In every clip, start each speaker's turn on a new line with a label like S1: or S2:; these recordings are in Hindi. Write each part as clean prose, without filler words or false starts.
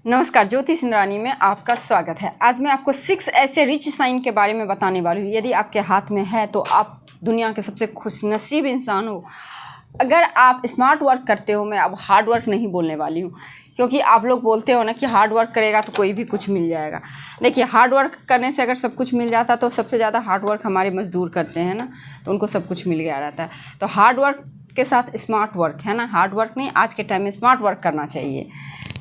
S1: नमस्कार, ज्योति सिंधरानी में आपका स्वागत है। आज मैं आपको 6 ऐसे रिच साइन के बारे में बताने वाली हूँ। यदि आपके हाथ में है तो आप दुनिया के सबसे खुशनसीब इंसान हो। अगर आप स्मार्ट वर्क करते हो, मैं अब हार्ड वर्क नहीं बोलने वाली हूँ, क्योंकि आप लोग बोलते हो ना कि हार्ड वर्क करेगा तो कोई भी कुछ मिल जाएगा। देखिए, हार्ड वर्क करने से अगर सब कुछ मिल जाता तो सबसे ज़्यादा हार्ड वर्क हमारे मजदूर करते हैं ना, तो उनको सब कुछ मिल गया रहता है। तो हार्ड वर्क के साथ स्मार्ट वर्क है ना, हार्ड वर्क नहीं, आज के टाइम में स्मार्ट वर्क करना चाहिए।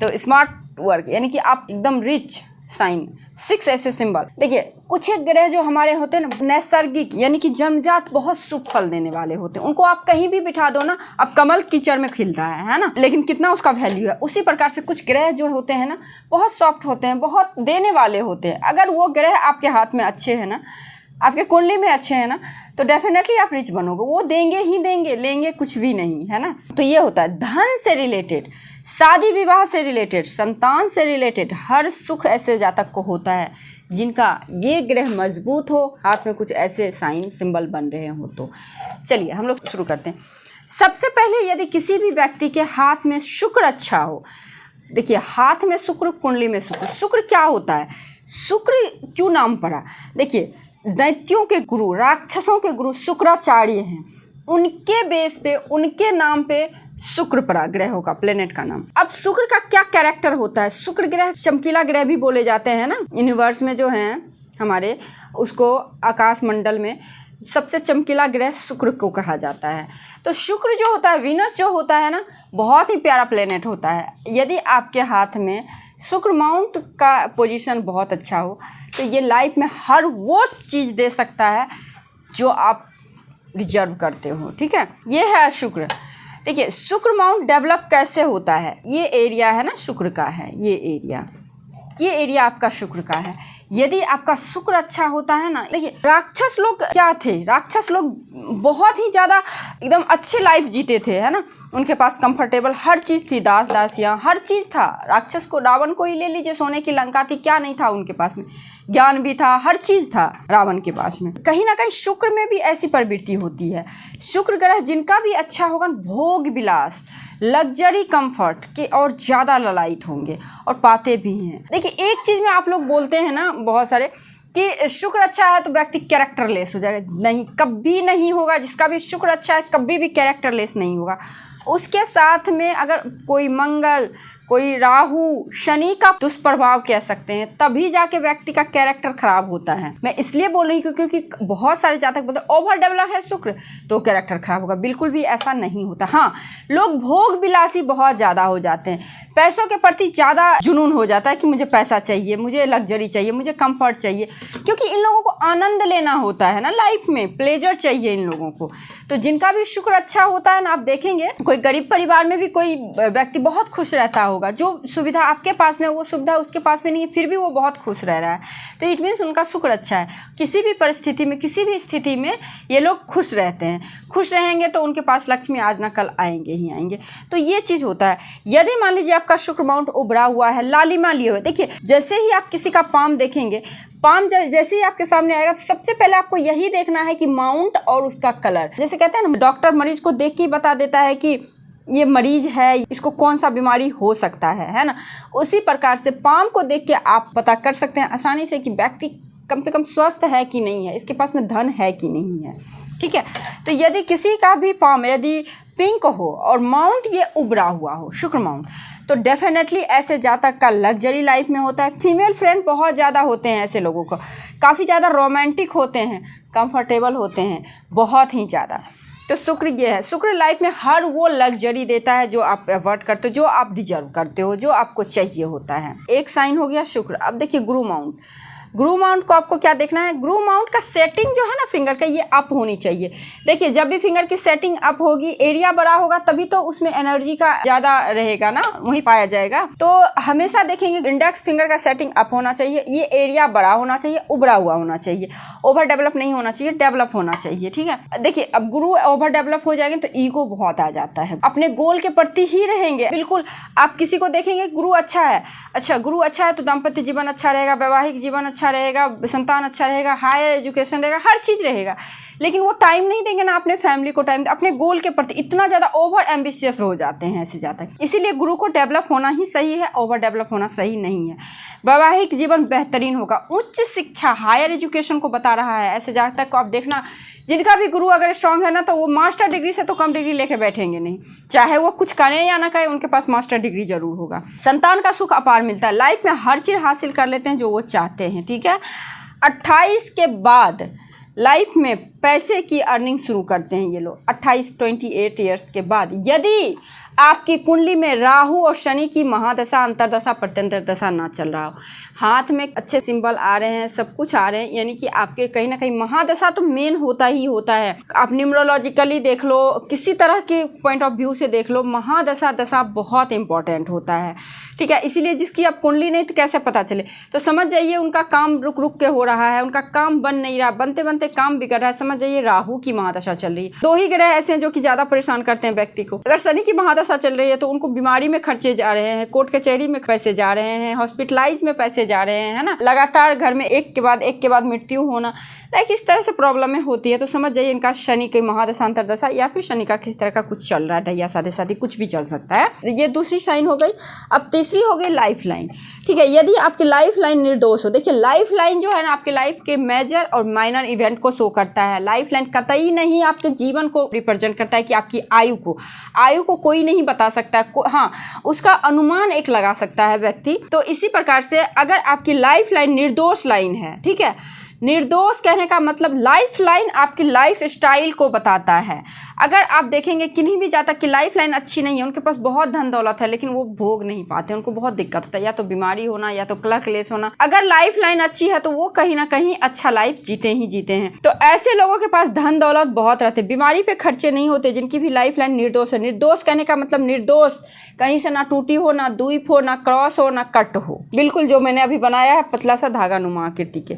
S1: तो स्मार्ट वर्क यानी कि आप एकदम रिच साइन 6 ऐसे सिंबल। देखिए, कुछ एक ग्रह जो हमारे होते हैं ना, नैसर्गिक यानी कि जन्मजात बहुत शुभ फल देने वाले होते हैं। उनको आप कहीं भी बिठा दो ना, अब कमल कीचड़ में खिलता है ना, लेकिन कितना उसका वैल्यू है। उसी प्रकार से कुछ ग्रह जो होते हैं ना, बहुत सॉफ्ट होते हैं, बहुत देने वाले होते हैं। अगर वो ग्रह आपके हाथ में अच्छे हैं ना, आपके कुंडली में अच्छे हैं ना, तो डेफिनेटली आप रिच बनोगे। वो देंगे ही देंगे, लेंगे कुछ भी नहीं, है ना। तो ये होता है धन से रिलेटेड, शादी विवाह से रिलेटेड, संतान से रिलेटेड हर सुख ऐसे जातक को होता है जिनका ये ग्रह मजबूत हो, हाथ में कुछ ऐसे साइन सिंबल बन रहे हो। तो चलिए हम लोग शुरू करते हैं। सबसे पहले, यदि किसी भी व्यक्ति के हाथ में शुक्र अच्छा हो, देखिए हाथ में शुक्र, कुंडली में शुक्र। शुक्र क्या होता है, शुक्र क्यों नाम पड़ा? देखिए, दैत्यों के गुरु, राक्षसों के गुरु शुक्राचार्य हैं। उनके बेस पे, उनके नाम पे शुक्र पड़ा, ग्रहों का, प्लेनेट का नाम। अब शुक्र का क्या कैरेक्टर होता है? शुक्र ग्रह चमकीला ग्रह भी बोले जाते हैं ना, यूनिवर्स में जो हैं हमारे, उसको आकाश मंडल में सबसे चमकीला ग्रह शुक्र को कहा जाता है। तो शुक्र जो होता है, वीनस जो होता है ना, बहुत ही प्यारा प्लेनेट होता है। यदि आपके हाथ में शुक्र माउंट का पोजीशन बहुत अच्छा हो तो ये लाइफ में हर वो चीज़ दे सकता है जो आप डिजर्व करते हो। ठीक है, ये है शुक्र। देखिए, शुक्र माउंट डेवलप कैसे होता है? ये एरिया है ना शुक्र का है, ये एरिया आपका शुक्र का है। यदि आपका शुक्र अच्छा होता है ना, देखिए राक्षस लोग क्या थे, राक्षस लोग बहुत ही ज़्यादा एकदम अच्छे लाइफ जीते थे, है ना। उनके पास कंफर्टेबल हर चीज़ थी, दास दासियाँ, हर चीज़ था। राक्षस को, रावण को ही ले लीजिए, सोने की लंका थी, क्या नहीं था उनके पास में, ज्ञान भी था, हर चीज़ था रावण के पास में। कहीं ना कहीं शुक्र में भी ऐसी प्रवृत्ति होती है। शुक्र ग्रह जिनका भी अच्छा होगा, भोग विलास, लग्जरी कंफर्ट के और ज़्यादा ललायित होंगे और पाते भी हैं। देखिए, एक चीज़ में आप लोग बोलते हैं ना बहुत सारे कि शुक्र अच्छा है तो व्यक्ति कैरेक्टरलेस हो जाएगा। नहीं, कभी नहीं होगा। जिसका भी शुक्र अच्छा है कभी भी कैरेक्टरलेस नहीं होगा। उसके साथ में अगर कोई मंगल, कोई राहु, शनि का दुष्प्रभाव कह सकते हैं, तभी जाके व्यक्ति का कैरेक्टर खराब होता है। मैं इसलिए बोल रही हूँ क्योंकि बहुत सारे जातक बोलते हैं ओवर डेवलप है शुक्र तो कैरेक्टर खराब होगा। बिल्कुल भी ऐसा नहीं होता। हाँ, लोग भोग विलासी बहुत ज़्यादा हो जाते हैं, पैसों के प्रति ज़्यादा जुनून हो जाता है कि मुझे पैसा चाहिए, मुझे लग्जरी चाहिए, मुझे कंफर्ट चाहिए, क्योंकि इन लोगों को आनंद लेना होता है ना लाइफ में, प्लेजर चाहिए इन लोगों को। तो जिनका भी शुक्र अच्छा होता है ना, आप देखेंगे कोई गरीब परिवार में भी कोई व्यक्ति बहुत खुश रहता होगा। जो सुविधा आपके पास में, वो सुविधा उसके पास में नहीं है, फिर भी वो बहुत खुश रह रहा है, तो इट मीन्स उनका शुक्र अच्छा है। किसी भी परिस्थिति में, किसी भी स्थिति में ये लोग खुश रहते हैं। खुश रहेंगे तो उनके पास लक्ष्मी आज ना कल आएंगे ही आएंगे। तो ये चीज़ होता है। यदि मान लीजिए आपका शुक्र माउंट उभरा हुआ है, लालिमा लिए हुए, देखिए जैसे ही आप किसी का पाम देखेंगे, पाम जैसे ही आपके सामने आएगा, सबसे पहले आपको यही देखना है कि माउंट और उसका कलर। जैसे कहते हैं ना, डॉक्टर मरीज को देख के ही बता देता है कि ये मरीज है, इसको कौन सा बीमारी हो सकता है ना। उसी प्रकार से पाम को देख के आप पता कर सकते हैं आसानी से कि व्यक्ति कम से कम स्वस्थ है कि नहीं है, इसके पास में धन है कि नहीं है। ठीक है, तो यदि किसी का भी पाम यदि पिंक हो और माउंट ये उभरा हुआ हो, शुक्र माउंट, तो डेफिनेटली ऐसे जातक का लग्जरी लाइफ में होता है। फीमेल फ्रेंड बहुत ज़्यादा होते हैं ऐसे लोगों को, काफ़ी ज़्यादा रोमांटिक होते हैं, कंफर्टेबल होते हैं, बहुत ही ज़्यादा। तो शुक्र ये है, शुक्र लाइफ में हर वो लग्जरी देता है जो आप अवॉइड करते हो, जो आप डिजर्व करते हो, जो आपको चाहिए होता है। एक साइन हो गया शुक्र। अब देखिए गुरु माउंट। गुरु माउंट को आपको क्या देखना है, गुरु माउंट का सेटिंग जो है ना फिंगर का, ये अप होनी चाहिए। देखिए, जब भी फिंगर की सेटिंग अप होगी, एरिया बड़ा होगा, तभी तो उसमें एनर्जी का ज़्यादा रहेगा ना, वहीं पाया जाएगा। तो हमेशा देखेंगे इंडेक्स फिंगर का सेटिंग अप होना चाहिए, ये एरिया बड़ा होना चाहिए, उभरा हुआ होना चाहिए, ओवर डेवलप नहीं होना चाहिए, डेवलप होना चाहिए। ठीक है, देखिए अब गुरु ओवर डेवलप हो जाएंगे तो ईगो बहुत आ जाता है, अपने गोल के प्रति ही रहेंगे बिल्कुल। आप किसी को देखेंगे गुरु अच्छा है, अच्छा गुरु अच्छा है तो दाम्पत्य जीवन अच्छा रहेगा, वैवाहिक जीवन अच्छा अच्छा रहेगा, संतान अच्छा रहेगा, हायर एजुकेशन रहेगा, हर चीज़ रहेगा, लेकिन वो टाइम नहीं देंगे ना अपने फैमिली को टाइम, अपने गोल के प्रति इतना ज़्यादा ओवर एम्बिशियस हो जाते हैं ऐसे ज़्यादा। इसीलिए गुरु को डेवलप होना ही सही है, ओवर डेवलप होना सही नहीं है। वैवाहिक जीवन बेहतरीन होगा। उच्च शिक्षा, हायर एजुकेशन को बता रहा है। ऐसे जहाँ तक आप देखना, जिनका भी गुरु अगर स्ट्रांग है ना, तो वो मास्टर डिग्री से तो कम डिग्री लेके बैठेंगे नहीं, चाहे वो कुछ करें या ना करें, उनके पास मास्टर डिग्री जरूर होगा। संतान का सुख अपार मिलता है, लाइफ में हर चीज़ हासिल कर लेते हैं जो वो चाहते हैं, ठीक है। 28 के बाद लाइफ में पैसे की अर्निंग शुरू करते हैं ये लोग। 28 ईयर्स के बाद यदि आपकी कुंडली में राहु और शनि की महादशा, अंतरदशा, प्रत्यंतर दशा ना चल रहा हो, हाथ में अच्छे सिंबल आ रहे हैं, सब कुछ आ रहे हैं, यानी कि आपके कहीं ना कहीं महादशा तो मेन होता ही होता है। आप न्यूमरोलॉजिकली देख लो, किसी तरह के पॉइंट ऑफ व्यू से देख लो, महादशा दशा बहुत इंपॉर्टेंट होता है, ठीक है। इसीलिए जिसकी आप कुंडली नहीं तो कैसे पता चले, तो समझ जाइए उनका काम रुक रुक के हो रहा है, उनका काम बन नहीं रहा, बनते बनते काम बिगड़ रहा है, समझ जाइए राहु की महादशा चल रही है। 2 ही ग्रह ऐसे हैं जो कि ज़्यादा परेशान करते हैं व्यक्ति को। अगर शनि की महादशा चल रही है तो उनको बीमारी में खर्चे जा रहे हैं, कोर्ट कचहरी में पैसे जा रहे हैं, हॉस्पिटलाइज में पैसे जा रहे हैं, है ना, लगातार घर में एक के बाद मृत्यु होना, लाइक इस तरह से प्रॉब्लमें होती है। तो समझ जाइए इनका शनि की महादशा, अंतरदशा, या फिर शनि का किस तरह का कुछ चल रहा है, या सादे सादे कुछ भी चल सकता है। ये दूसरी साइन हो गई। अब तीसरी हो गई लाइफ लाइन, ठीक है। यदि आपकी लाइफ लाइन निर्दोष हो, देखिए लाइफ लाइन जो है ना आपके लाइफ के मेजर और माइनर इवेंट को शो करता है। लाइफ लाइन कतई नहीं आपके जीवन को रिप्रेजेंट करता है कि आपकी आयु को कोई नहीं बता सकता है, हाँ उसका अनुमान एक लगा सकता है व्यक्ति। तो इसी प्रकार से अगर आपकी लाइफ लाइन निर्दोष लाइन है, ठीक है, निर्दोष कहने का मतलब लाइफ लाइन आपकी लाइफ स्टाइल को बताता है। अगर आप देखेंगे किन्हीं भी जातक की लाइफ लाइन अच्छी नहीं है, उनके पास बहुत धन दौलत है लेकिन वो भोग नहीं पाते, उनको बहुत दिक्कत होता है, या तो बीमारी होना या तो क्लेश होना। अगर लाइफ लाइन अच्छी है तो वो कहीं ना कहीं अच्छा लाइफ जीते ही जीते हैं। तो ऐसे लोगों के पास धन दौलत बहुत रहते, बीमारी पे खर्चे नहीं होते, जिनकी भी लाइफ लाइन निर्दोष है। निर्दोष कहने का मतलब निर्दोष, कहीं से ना टूटी हो, ना द्वीप हो, ना क्रॉस हो, ना कट हो, बिल्कुल जो मैंने अभी बनाया है पतला सा धागा नुमा आकृति के,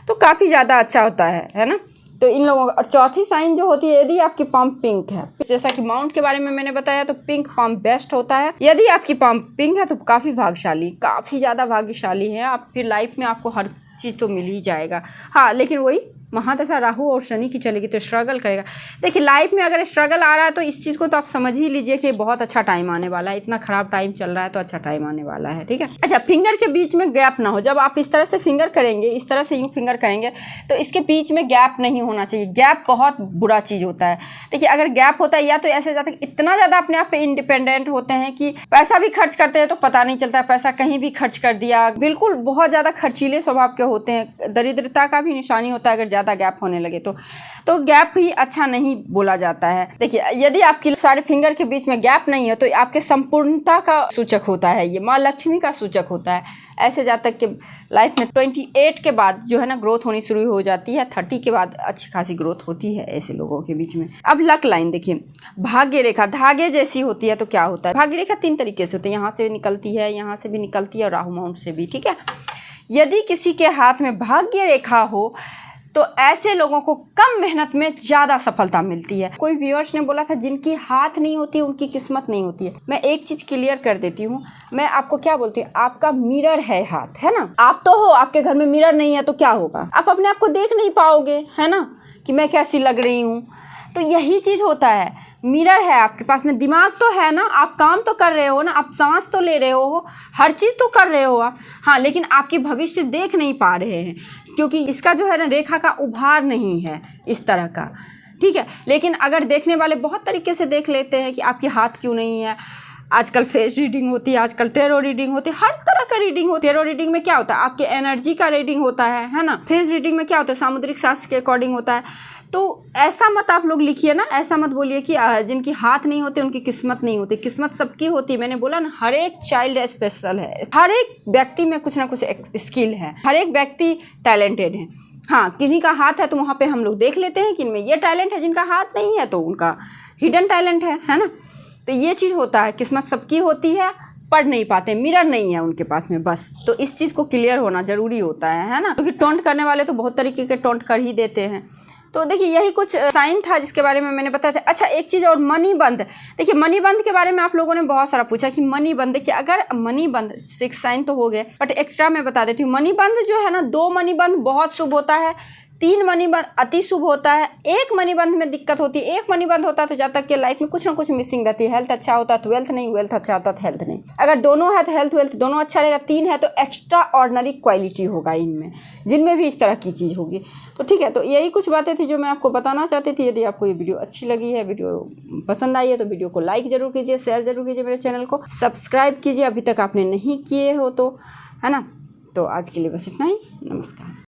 S1: तो काफ़ी ज़्यादा अच्छा होता है ना। तो इन लोगों का। और चौथी साइन जो होती है, यदि आपकी पाम पिंक है, जैसा कि माउंट के बारे में मैंने बताया, तो पिंक पाम बेस्ट होता है। यदि आपकी पाम पिंक है तो काफ़ी भाग्यशाली, काफ़ी ज़्यादा भाग्यशाली है। आपकी लाइफ में आपको हर चीज़ तो मिल ही जाएगा, हाँ, लेकिन वही महादशा राहु और शनि की चलेगी तो स्ट्रगल करेगा। देखिए लाइफ में अगर स्ट्रगल आ रहा है तो इस चीज़ को तो आप समझ ही लीजिए कि बहुत अच्छा टाइम आने वाला है। इतना ख़राब टाइम चल रहा है तो अच्छा टाइम आने वाला है, ठीक है। अच्छा, फिंगर के बीच में गैप ना हो। जब आप इस तरह से फिंगर करेंगे, इस तरह से यूँ फिंगर करेंगे, तो इसके बीच में गैप नहीं होना चाहिए। गैप बहुत बुरा चीज़ होता है। देखिए अगर गैप होता है, या तो ऐसे जाता है इतना ज़्यादा अपने आप पे इंडिपेंडेंट होते हैं कि पैसा भी खर्च करते हैं तो पता नहीं चलता, पैसा कहीं भी खर्च कर दिया, बिल्कुल बहुत ज़्यादा खर्चीले स्वभाव के होते हैं। दरिद्रता का भी निशानी होता है अगर ज़्यादा गैप होने लगे तो गैप ही अच्छा नहीं बोला जाता है। देखिए यदि आपकी सारे फिंगर के बीच में गैप नहीं है तो आपके संपूर्णता का सूचक होता है, ये माँ लक्ष्मी का सूचक होता है। ऐसे जातक के लाइफ में 28 के बाद जो है ना ग्रोथ होनी शुरू हो जाती है, 30 के बाद अच्छी खासी ग्रोथ होती है ऐसे लोगों के बीच में। अब लक लाइन देखिए, भाग्य रेखा धागे जैसी होती है तो क्या होता है। भाग्य रेखा 3 तरीके से होती है, यहाँ से भी निकलती है, यहाँ से भी निकलती है और राहु माउंट से भी, ठीक है। यदि किसी के हाथ में भाग्य रेखा हो तो ऐसे लोगों को कम मेहनत में ज़्यादा सफलता मिलती है। कोई व्यूअर्स ने बोला था जिनकी हाथ नहीं होती उनकी किस्मत नहीं होती है। मैं एक चीज़ क्लियर कर देती हूँ, मैं आपको क्या बोलती हूँ, आपका मिरर है हाथ, है ना। आप तो हो, आपके घर में मिरर नहीं है तो क्या होगा, आप अपने आप को देख नहीं पाओगे, है ना, कि मैं कैसी लग रही हूँ। तो यही चीज़ होता है, मिरर है आपके पास में, दिमाग तो है ना, आप काम तो कर रहे हो ना, आप सांस तो ले रहे हो, हर चीज़ तो कर रहे हो आप, हाँ, लेकिन आपकी भविष्य देख नहीं पा रहे हैं क्योंकि इसका जो है ना रेखा का उभार नहीं है इस तरह का, ठीक है। लेकिन अगर देखने वाले बहुत तरीके से देख लेते हैं कि आपकी हाथ क्यों नहीं है। आजकल फेस रीडिंग होती है, आजकल टेरो रीडिंग होती है, हर तरह का रीडिंग होती है। टेरो रीडिंग में क्या होता है, आपके एनर्जी का रीडिंग होता है ना। फेस रीडिंग में क्या होता है, सामुद्रिक शास्त्र के अकॉर्डिंग होता है। तो ऐसा मत आप लोग लिखिए ना, ऐसा मत बोलिए कि जिनकी हाथ नहीं होते उनकी किस्मत नहीं होती। किस्मत सबकी होती है, मैंने बोला ना, हर एक चाइल्ड स्पेशल है, हर एक व्यक्ति में कुछ ना कुछ स्किल है, हर एक व्यक्ति टैलेंटेड है। हाँ, किन्हीं का हाथ है तो वहाँ पे हम लोग देख लेते हैं कि इनमें ये टैलेंट है, जिनका हाथ नहीं है तो उनका हिडन टैलेंट है ना। तो ये चीज़ होता है, किस्मत सबकी होती है, पढ़ नहीं पाते, मिरर नहीं है उनके पास में बस। तो इस चीज़ को क्लियर होना ज़रूरी होता है ना, क्योंकि टोंट करने वाले तो बहुत तरीके के टोंट कर ही देते हैं। तो देखिए यही कुछ साइन था जिसके बारे में मैंने बताया था। अच्छा एक चीज़ और, मनी बंद। देखिए मनी बंद के बारे में आप लोगों ने बहुत सारा पूछा कि मनी बंद, देखिए अगर मनी बंद 6 साइन तो हो गए, बट एक्स्ट्रा मैं बता देती हूँ। मनी बंद जो है ना, 2 मनी बंद बहुत शुभ होता है, 3 मनी बंद अति शुभ होता है, 1 मनी बंद में दिक्कत होती है। 1 मनी बंद होता है तो जब तक के लाइफ में कुछ ना कुछ मिसिंग रहती है। हेल्थ अच्छा होता है तो वेल्थ नहीं, वेल्थ अच्छा होता है तो हेल्थ नहीं। अगर दोनों है तो हेल्थ वेल्थ दोनों अच्छा रहेगा। 3 है तो एक्स्ट्रा ऑर्डिनरी क्वालिटी होगा इनमें, जिनमें भी इस तरह की चीज़ होगी। तो ठीक है, तो यही कुछ बातें थी जो मैं आपको बताना चाहती थी। यदि आपको ये वीडियो अच्छी लगी है, वीडियो पसंद आई है, तो वीडियो को लाइक ज़रूर कीजिए, शेयर ज़रूर कीजिए, मेरे चैनल को सब्सक्राइब कीजिए अभी तक आपने नहीं किए हो तो, है ना। तो आज के लिए बस इतना ही। नमस्कार।